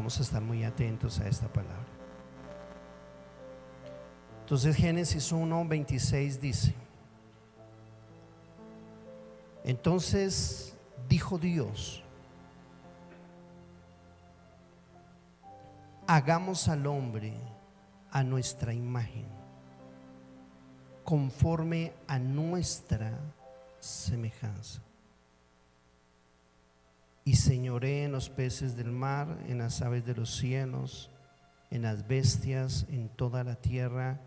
vamos a estar muy atentos a esta palabra. Entonces Génesis 1:26 dice: entonces dijo Dios: hagamos al hombre a nuestra imagen, conforme a nuestra semejanza, y señoree en los peces del mar, en las aves de los cielos, en las bestias, en toda la tierra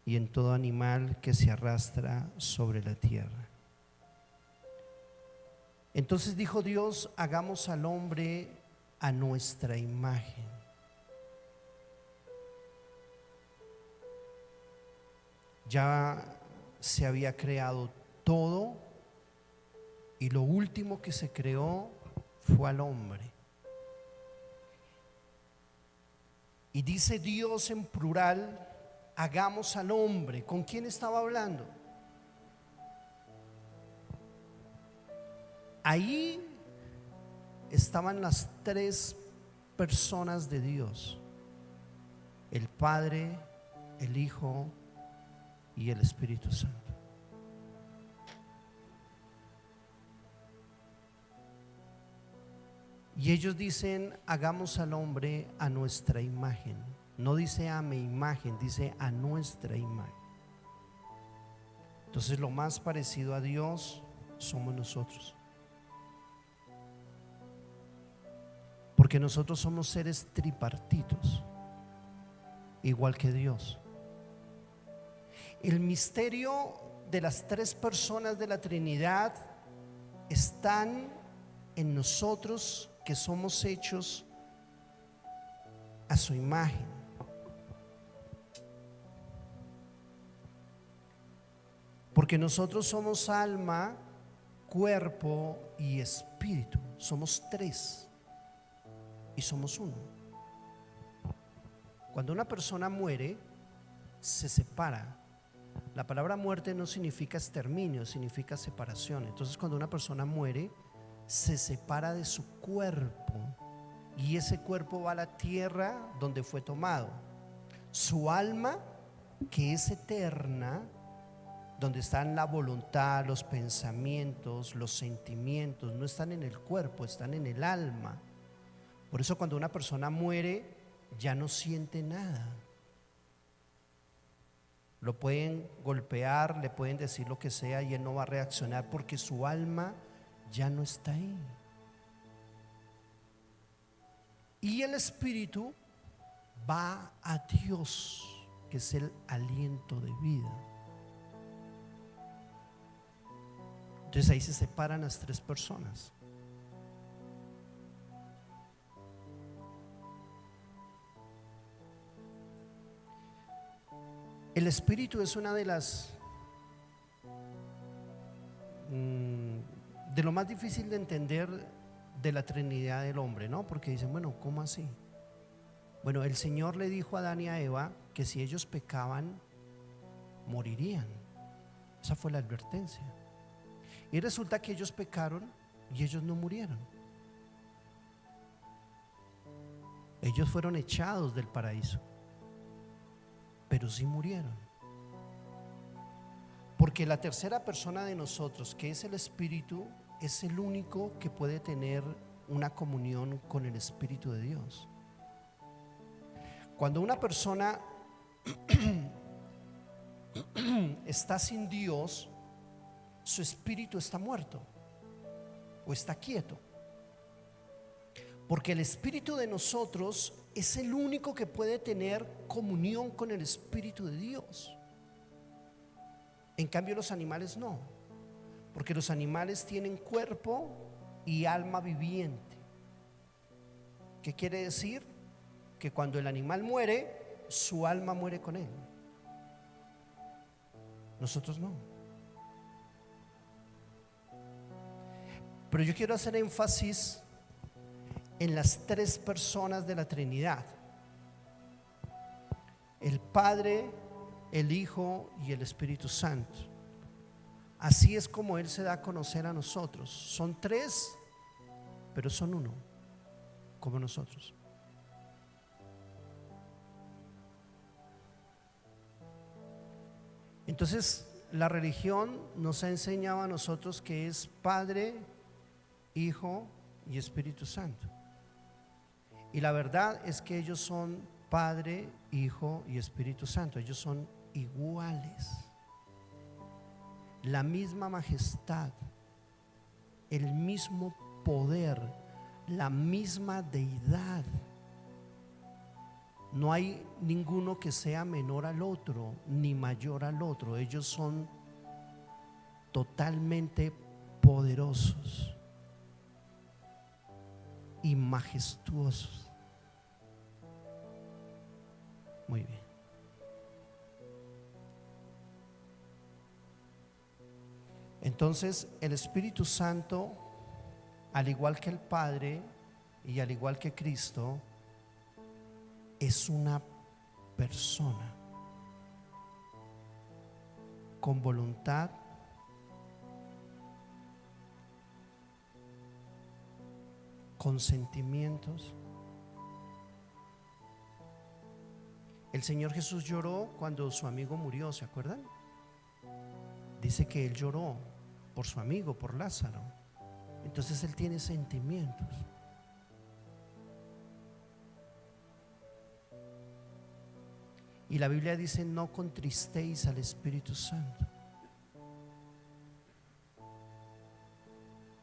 y en todo animal que se arrastra sobre la tierra. Entonces dijo Dios: hagamos al hombre a nuestra imagen. Ya se había creado todo y lo último que se creó fue al hombre. Y dice Dios en plural: hagamos al hombre. ¿Con quién estaba hablando? Ahí estaban las tres personas de Dios: el Padre, el Hijo y el Espíritu Santo. Y ellos dicen: hagamos al hombre a nuestra imagen. No dice a mi imagen, dice a nuestra imagen. Entonces lo más parecido a Dios somos nosotros, porque nosotros somos seres tripartitos, igual que Dios. El misterio de las tres personas de la Trinidad están en nosotros, que somos hechos a su imagen. Porque nosotros somos alma, cuerpo y espíritu. Somos tres y somos uno. Cuando una persona muere, se separa. La palabra muerte no significa exterminio, significa separación. Entonces cuando una persona muere, se separa de su cuerpo, y ese cuerpo va a la tierra donde fue tomado. Su alma, que es eterna, donde están la voluntad, los pensamientos, los sentimientos, no están en el cuerpo, están en el alma. Por eso cuando una persona muere, ya no siente nada. Lo pueden golpear, le pueden decir lo que sea y él no va a reaccionar, porque su alma ya no está ahí. Y el espíritu va a Dios, que es el aliento de vida. Entonces ahí se separan las tres personas. El espíritu es una de las de lo más difícil de entender de la Trinidad del hombre, ¿no? Porque dicen, bueno, ¿cómo así? Bueno, el Señor le dijo a Adán y a Eva que si ellos pecaban, morirían. Esa fue la advertencia. Y resulta que ellos pecaron y ellos no murieron. Ellos fueron echados del paraíso, pero sí murieron. Porque la tercera persona de nosotros, que es el Espíritu, es el único que puede tener una comunión con el Espíritu de Dios. Cuando una persona está sin Dios, su espíritu está muerto o está quieto. Porque el espíritu de nosotros es el único que puede tener comunión con el Espíritu de Dios. En cambio los animales no, porque los animales tienen cuerpo y alma viviente. ¿Qué quiere decir? Que cuando el animal muere, su alma muere con él. Nosotros no. Pero yo quiero hacer énfasis en las tres personas de la Trinidad: el Padre, el Hijo y el Espíritu Santo. Así es como Él se da a conocer a nosotros. Son tres, pero son uno, como nosotros. Entonces, la religión nos ha enseñado a nosotros que es Padre, Hijo y Espíritu Santo. Y la verdad es que ellos son Padre, Hijo y Espíritu Santo. Ellos son iguales. La misma majestad, el mismo poder, la misma deidad. No hay ninguno que sea menor al otro ni mayor al otro. Ellos son totalmente poderosos y majestuosos. Muy bien. Entonces, el Espíritu Santo, al igual que el Padre y al igual que Cristo, es una persona con voluntad, con sentimientos. El Señor Jesús lloró cuando su amigo murió, ¿se acuerdan? Dice que Él lloró por su amigo, por Lázaro. Entonces Él tiene sentimientos. Y la Biblia dice: no contristéis al Espíritu Santo,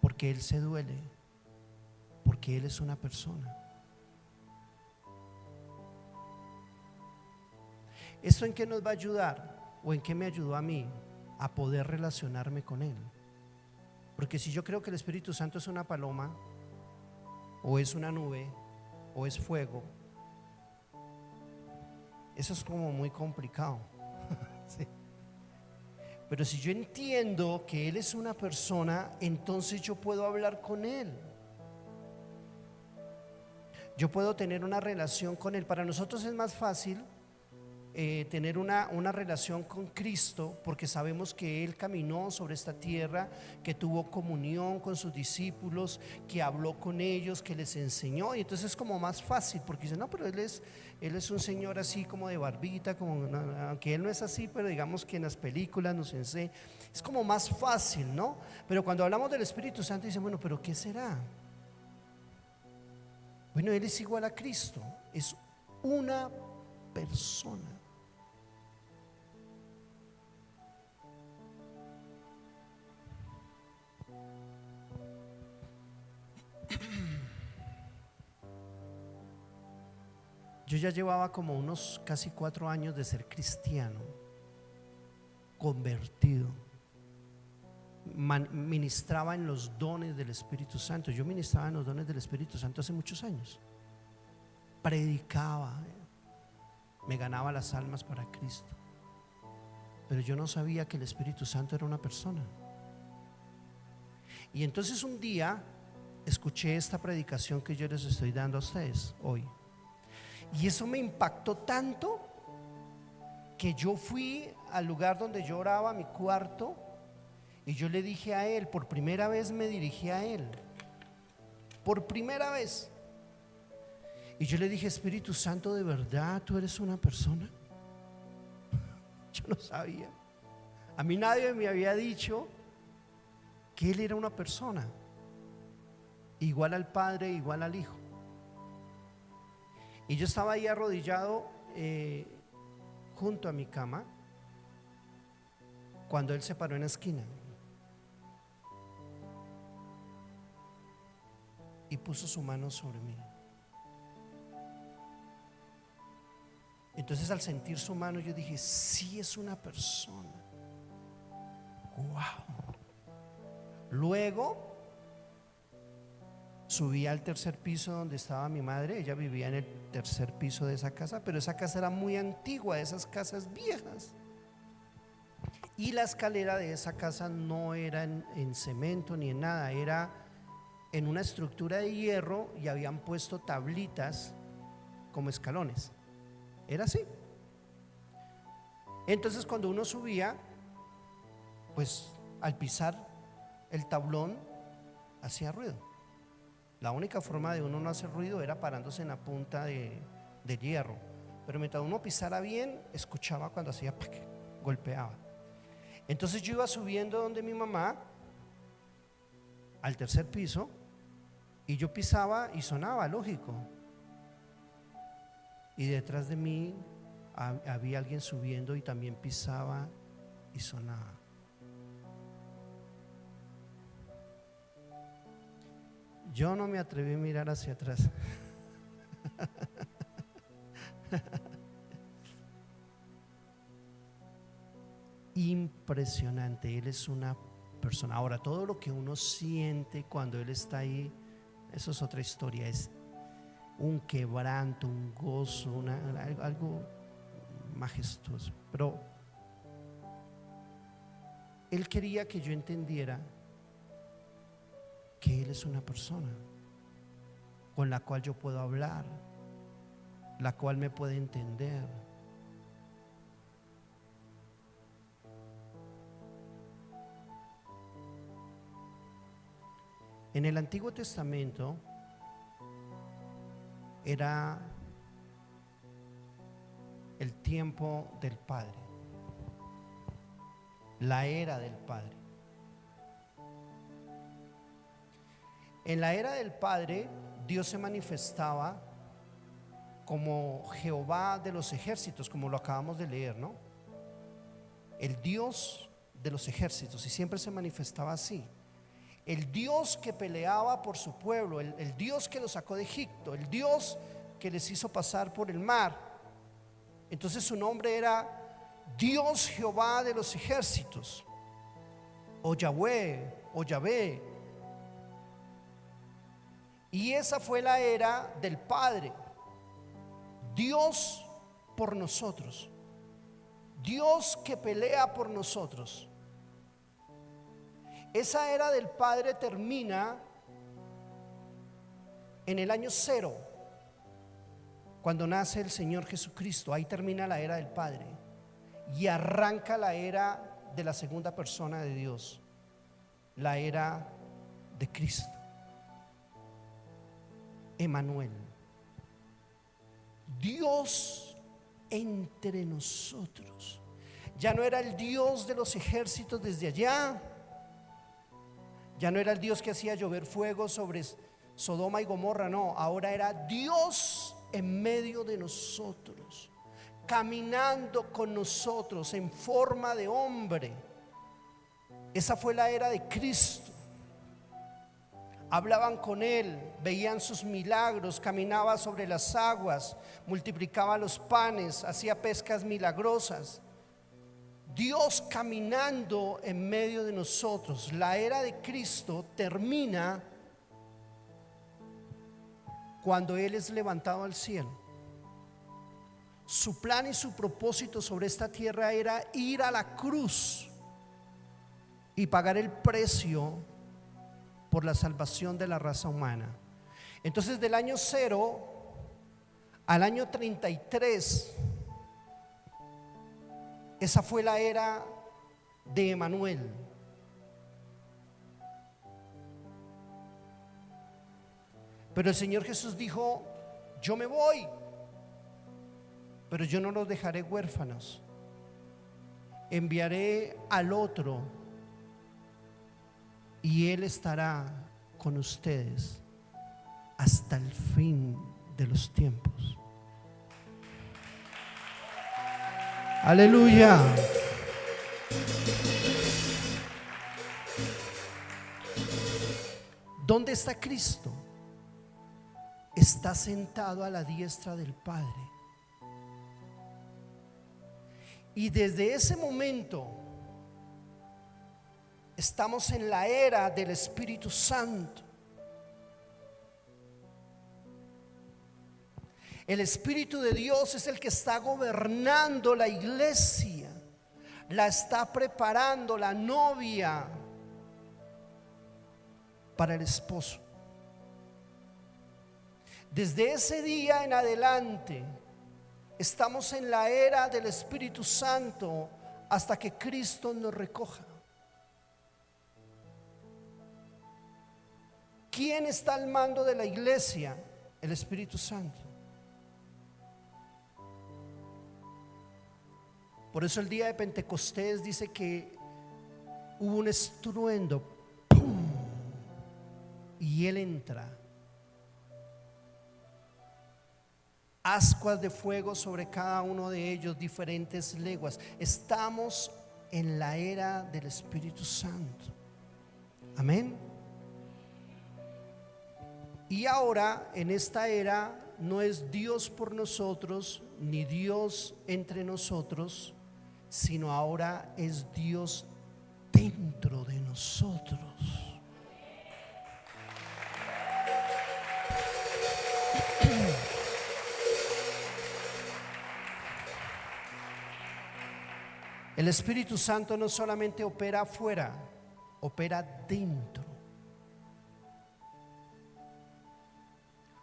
porque Él se duele, porque Él es una persona. ¿Esto en qué nos va a ayudar? ¿O en qué me ayudó a mí? A poder relacionarme con Él. Porque si yo creo que el Espíritu Santo es una paloma, o es una nube, o es fuego, eso es como muy complicado. Sí. Pero si yo entiendo que Él es una persona, entonces yo puedo hablar con Él. Yo puedo tener una relación con Él. Para nosotros es más fácil tener una relación con Cristo, porque sabemos que Él caminó sobre esta tierra, que tuvo comunión con sus discípulos, que habló con ellos, que les enseñó. Y entonces es como más fácil, porque dicen: no, pero Él es un señor así como de barbita, como, aunque Él no es así, pero digamos que en las películas nos enseña. Es como más fácil, ¿no? Pero cuando hablamos del Espíritu Santo dicen: bueno, pero ¿qué será? Bueno, Él es igual a Cristo, es una persona. Yo ya llevaba como unos casi 4 años de ser cristiano, convertido. Ministraba en los dones del Espíritu Santo. Yo ministraba en los dones del Espíritu Santo hace muchos años. Predicaba, me ganaba las almas para Cristo. Pero yo no sabía que el Espíritu Santo era una persona. Y entonces un día escuché esta predicación que yo les estoy dando a ustedes hoy. Y eso me impactó tanto que yo fui al lugar donde yo oraba, a mi cuarto, y yo le dije a Él, por primera vez me dirigí a Él, por primera vez. Y yo le dije: Espíritu Santo, ¿de verdad tú eres una persona? Yo no sabía. A mí nadie me había dicho que Él era una persona, igual al Padre, igual al Hijo. Y yo estaba ahí arrodillado junto a mi cama, cuando Él se paró en la esquina y puso su mano sobre mí. Entonces, al sentir su mano, yo dije: sí, es una persona. Wow. Luego subí al tercer piso donde estaba mi madre. Ella vivía en el tercer piso de esa casa, pero esa casa era muy antigua, esas casas viejas. Y la escalera de esa casa no era en cemento ni en nada, era en una estructura de hierro, y habían puesto tablitas como escalones. Era así. Entonces, cuando uno subía, pues al pisar el tablón hacía ruido. La única forma de uno no hacer ruido era parándose en la punta de hierro. Pero mientras uno pisara bien, escuchaba cuando hacía ¡pac!, golpeaba. Entonces yo iba subiendo donde mi mamá, al tercer piso, y yo pisaba y sonaba, lógico. Y detrás de mí había alguien subiendo y también pisaba y sonaba. Yo no me atreví a mirar hacia atrás. Impresionante. Él es una persona. Ahora, todo lo que uno siente cuando Él está ahí, eso es otra historia. Es un quebranto, un gozo, algo majestuoso. Pero Él quería que yo entendiera que Él es una persona con la cual yo puedo hablar, la cual me puede entender. En el Antiguo Testamento era el tiempo del Padre, la era del Padre. En la era del Padre, Dios se manifestaba como Jehová de los ejércitos, como lo acabamos de leer, ¿no? El Dios de los ejércitos, y siempre se manifestaba así. El Dios que peleaba por su pueblo, el Dios que los sacó de Egipto, el Dios que les hizo pasar por el mar. Entonces su nombre era Dios Jehová de los ejércitos, o Yahweh, o Yahvé. Y esa fue la era del Padre. Dios por nosotros, Dios que pelea por nosotros. Esa era del Padre termina en el año 0, cuando nace el Señor Jesucristo. Ahí termina la era del Padre y arranca la era de la segunda persona de Dios, la era de Cristo, Emmanuel, Dios entre nosotros. Ya no era el Dios de los ejércitos desde allá, ya no era el Dios que hacía llover fuego sobre Sodoma y Gomorra, no, ahora era Dios en medio de nosotros, caminando con nosotros en forma de hombre. Esa fue la era de Cristo. Hablaban con Él, veían sus milagros, caminaba sobre las aguas, multiplicaba los panes, hacía pescas milagrosas. Dios caminando en medio de nosotros. La era de Cristo termina cuando Él es levantado al cielo. Su plan y su propósito sobre esta tierra era ir a la cruz y pagar el precio por la salvación de la raza humana. Entonces, del año 0 al año 33, esa fue la era de Emmanuel. Pero el Señor Jesús dijo: yo me voy, pero yo no los dejaré huérfanos. Enviaré al otro y Él estará con ustedes hasta el fin de los tiempos. Aleluya. ¿Dónde está Cristo? Está sentado a la diestra del Padre. Y desde ese momento estamos en la era del Espíritu Santo. El Espíritu de Dios es el que está gobernando la iglesia, la está preparando la novia para el esposo. Desde ese día en adelante estamos en la era del Espíritu Santo hasta que Cristo nos recoja. ¿Quién está al mando de la iglesia? El Espíritu Santo. Por eso el día de Pentecostés dice que hubo un estruendo, ¡pum! Y Él entra. Ascuas de fuego sobre cada uno de ellos, diferentes lenguas. Estamos en la era del Espíritu Santo. Amén. Y ahora en esta era no es Dios por nosotros, ni Dios entre nosotros, sino ahora es Dios dentro de nosotros. El Espíritu Santo no solamente opera afuera, opera dentro.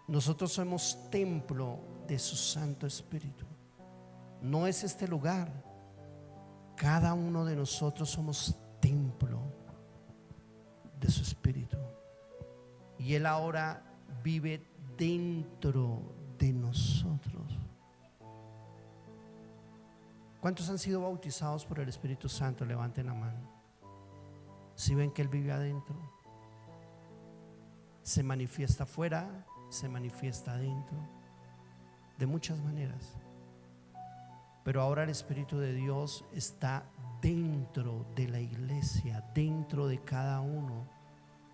Nosotros somos templo de su Santo Espíritu. No es este lugar. Cada uno de nosotros somos templo de su Espíritu. Y Él ahora vive dentro de nosotros. ¿Cuántos han sido bautizados por el Espíritu Santo? Levanten la mano. Si ven que Él vive adentro, se manifiesta afuera, se manifiesta adentro, de muchas maneras. Pero ahora el Espíritu de Dios está dentro de la iglesia, dentro de cada uno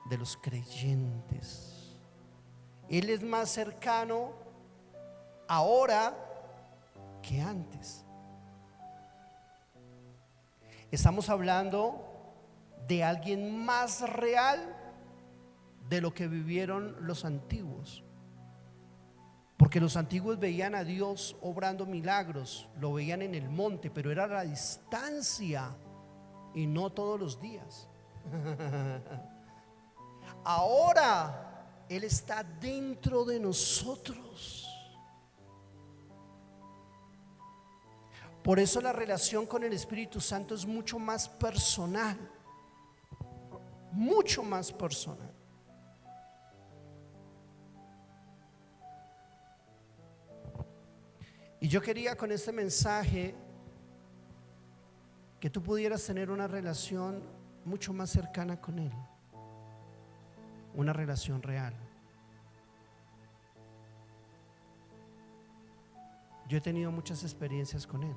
de los creyentes. Él es más cercano ahora que antes. Estamos hablando de alguien más real de lo que vivieron los antiguos. Porque los antiguos veían a Dios obrando milagros, lo veían en el monte, pero era a la distancia y no todos los días. Ahora Él está dentro de nosotros. Por eso la relación con el Espíritu Santo es mucho más personal, mucho más personal. Y yo quería con este mensaje que tú pudieras tener una relación mucho más cercana con Él, una relación real. Yo he tenido muchas experiencias con Él.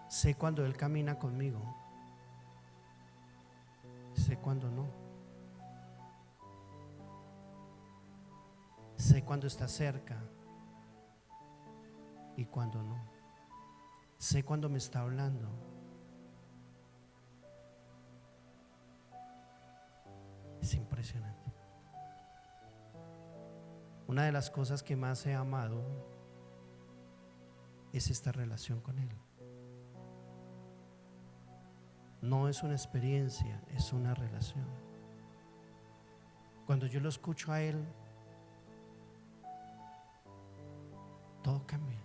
Sé cuando Él camina conmigo, sé cuando no. Sé cuando está cerca y cuando no. Sé cuando me está hablando. Es impresionante. Una de las cosas que más he amado es esta relación con Él. No es una experiencia, es una relación. Cuando yo lo escucho a Él, todo cambia.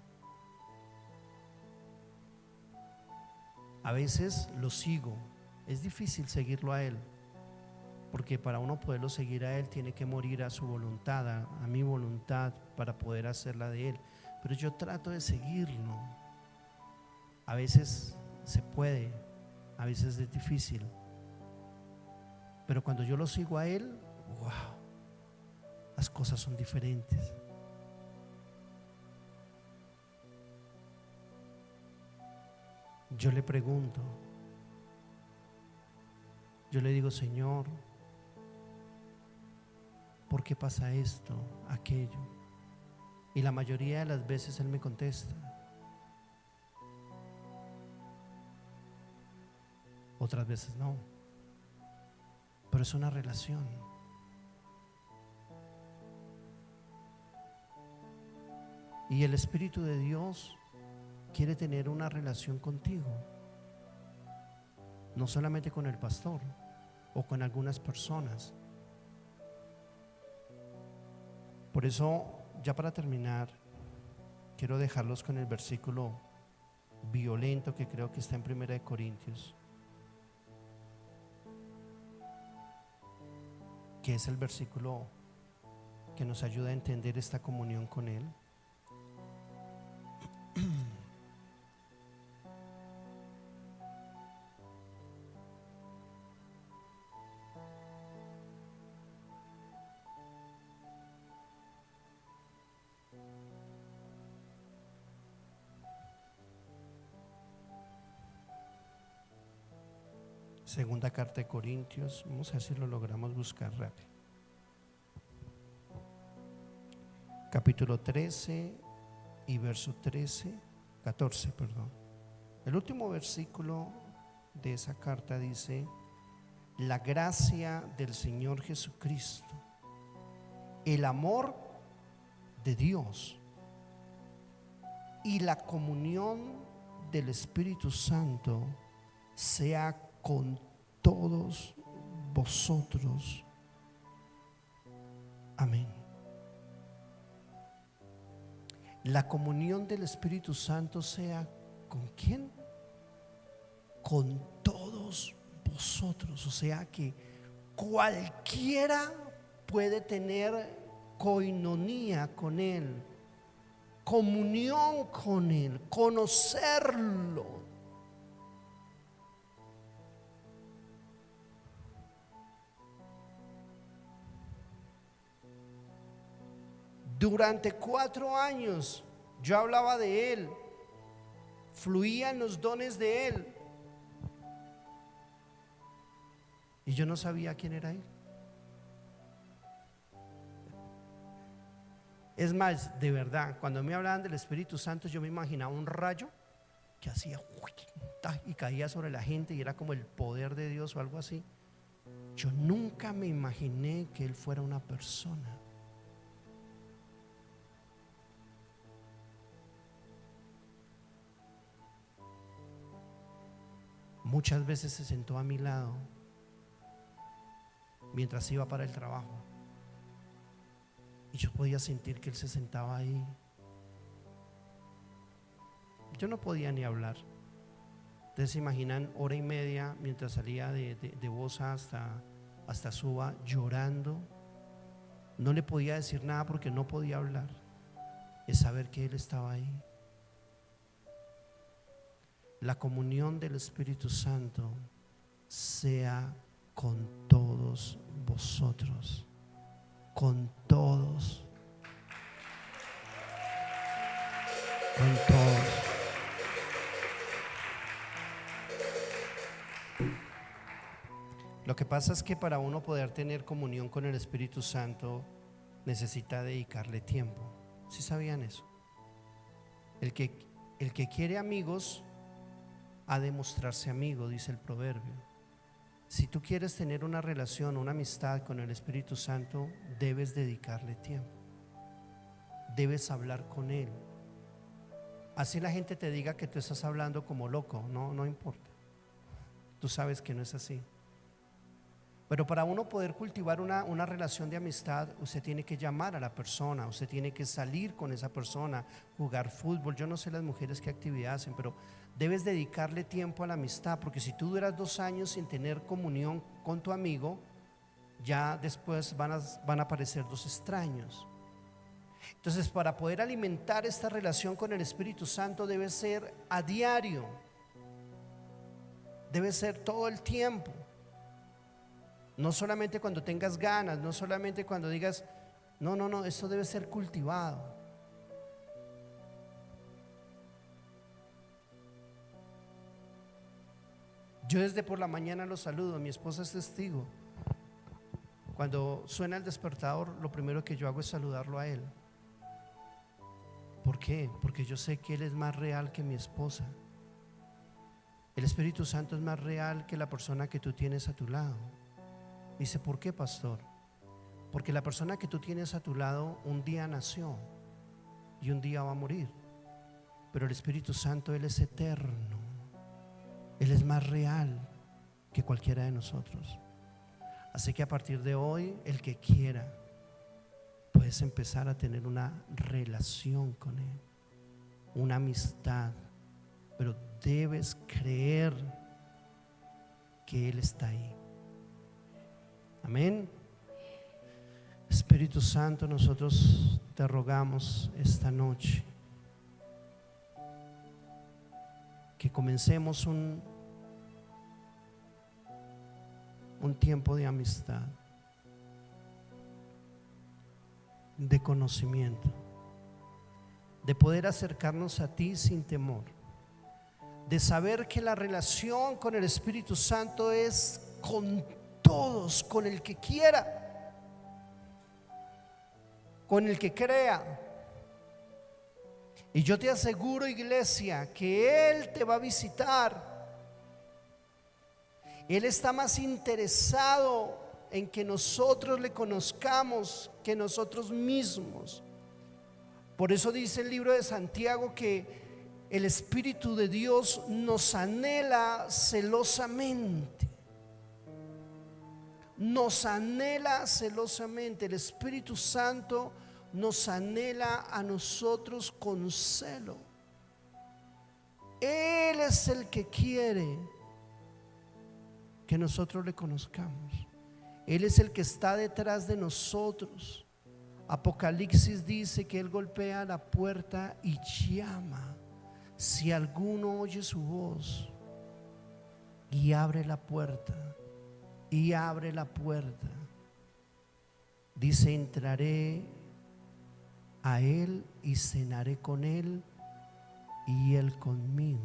A veces lo sigo. Es difícil seguirlo a Él, porque para uno poderlo seguir a Él tiene que morir a su voluntad, a mi voluntad, para poder hacer la de Él. Pero yo trato de seguirlo. A veces se puede, a veces es difícil. Pero cuando yo lo sigo a Él, wow, las cosas son diferentes. Yo le pregunto, yo le digo: Señor, ¿por qué pasa esto, aquello? Y la mayoría de las veces Él me contesta. Otras veces no. Pero es una relación. Y el Espíritu de Dios quiere tener una relación contigo, no solamente con el pastor o con algunas personas. Por eso, ya para terminar, quiero dejarlos con el versículo violento que creo que está en 1 Corintios, que es el versículo que nos ayuda a entender esta comunión con Él. Segunda carta de Corintios, vamos a ver si lo logramos buscar rápido. Capítulo 13 y verso 14, perdón. El último versículo de esa carta dice: la gracia del Señor Jesucristo, el amor de Dios y la comunión del Espíritu Santo sea con todos vosotros. Amén. La comunión del Espíritu Santo sea ¿con quién? Con todos vosotros. O sea que cualquiera puede tener coinonía con Él, comunión con Él, conocerlo. Durante 4 años yo hablaba de Él, fluían los dones de Él, y yo no sabía quién era Él. Es más, de verdad, cuando me hablaban del Espíritu Santo, yo me imaginaba un rayo que hacía y caía sobre la gente y era como el poder de Dios o algo así. Yo nunca me imaginé que Él fuera una persona. Muchas veces se sentó a mi lado mientras iba para el trabajo y yo podía sentir que Él se sentaba ahí. Yo no podía ni hablar. Ustedes se imaginan 1 hora y media mientras salía de Bosa hasta Suba llorando. No le podía decir nada porque no podía hablar. Es saber que Él estaba ahí. La comunión del Espíritu Santo sea con todos vosotros, con todos, con todos. Lo que pasa es que para uno poder tener comunión con el Espíritu Santo necesita dedicarle tiempo. ¿Sí sabían eso? El que quiere amigos ha de mostrarse amigo, dice el proverbio. Si tú quieres tener una relación, una amistad con el Espíritu Santo, debes dedicarle tiempo, debes hablar con Él. Así la gente te diga que tú estás hablando como loco, no importa, tú sabes que no es así. Pero para uno poder cultivar una relación de amistad, usted tiene que llamar a la persona, usted tiene que salir con esa persona, jugar fútbol. Yo no sé las mujeres qué actividad hacen, pero debes dedicarle tiempo a la amistad, porque si tú duras 2 años sin tener comunión con tu amigo, ya después van a aparecer 2 extraños. Entonces, para poder alimentar esta relación con el Espíritu Santo debe ser a diario, debe ser todo el tiempo. No solamente cuando tengas ganas, no solamente cuando digas, no, esto debe ser cultivado. Yo desde por la mañana lo saludo, mi esposa es testigo. Cuando suena el despertador, lo primero que yo hago es saludarlo a él. ¿Por qué? Porque yo sé que Él es más real que mi esposa. El Espíritu Santo es más real que la persona que tú tienes a tu lado. Dice, ¿por qué, pastor? Porque la persona que tú tienes a tu lado un día nació y un día va a morir. Pero el Espíritu Santo, Él es eterno. Él es más real que cualquiera de nosotros. Así que a partir de hoy, el que quiera, puedes empezar a tener una relación con Él, una amistad. Pero debes creer que Él está ahí. Amén. Espíritu Santo, nosotros te rogamos esta noche que comencemos un tiempo de amistad, de conocimiento, de poder acercarnos a ti sin temor, de saber que la relación con el Espíritu Santo es con todos, con el que quiera, con el que crea. Y yo te aseguro, iglesia, que Él te va a visitar. Él está más interesado en que nosotros le conozcamos que nosotros mismos. Por eso dice el libro de Santiago que el Espíritu de Dios nos anhela celosamente. Nos anhela celosamente. El Espíritu Santo nos anhela a nosotros con celo. Él es el que quiere que nosotros le conozcamos. Él es el que está detrás de nosotros. Apocalipsis dice que Él golpea la puerta y llama. Si alguno oye su voz y abre la puerta, dice: entraré a Él y cenaré con Él y Él conmigo.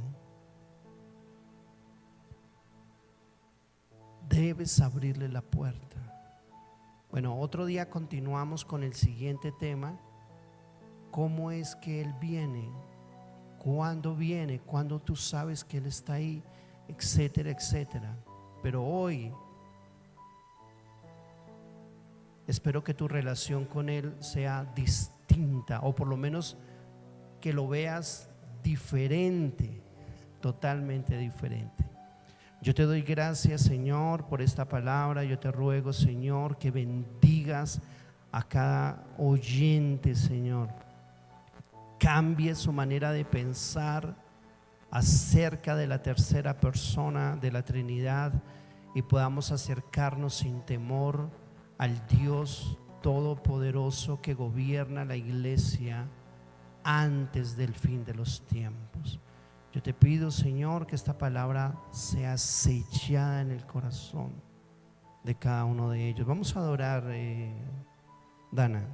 Debes abrirle la puerta. Bueno, otro día continuamos con el siguiente tema: ¿cómo es que Él viene? ¿Cuándo viene? ¿Cuándo tú sabes que Él está ahí? Etcétera, etcétera. Pero hoy espero que tu relación con Él sea distinta, o por lo menos que lo veas diferente, totalmente diferente. Yo te doy gracias, Señor, por esta palabra. Yo te ruego, Señor, que bendigas a cada oyente, Señor. Cambie su manera de pensar acerca de la tercera persona de la Trinidad y podamos acercarnos sin temor al Dios Todopoderoso que gobierna la iglesia antes del fin de los tiempos. Yo te pido, Señor, que esta palabra sea sellada en el corazón de cada uno de ellos. Vamos a adorar, Dana.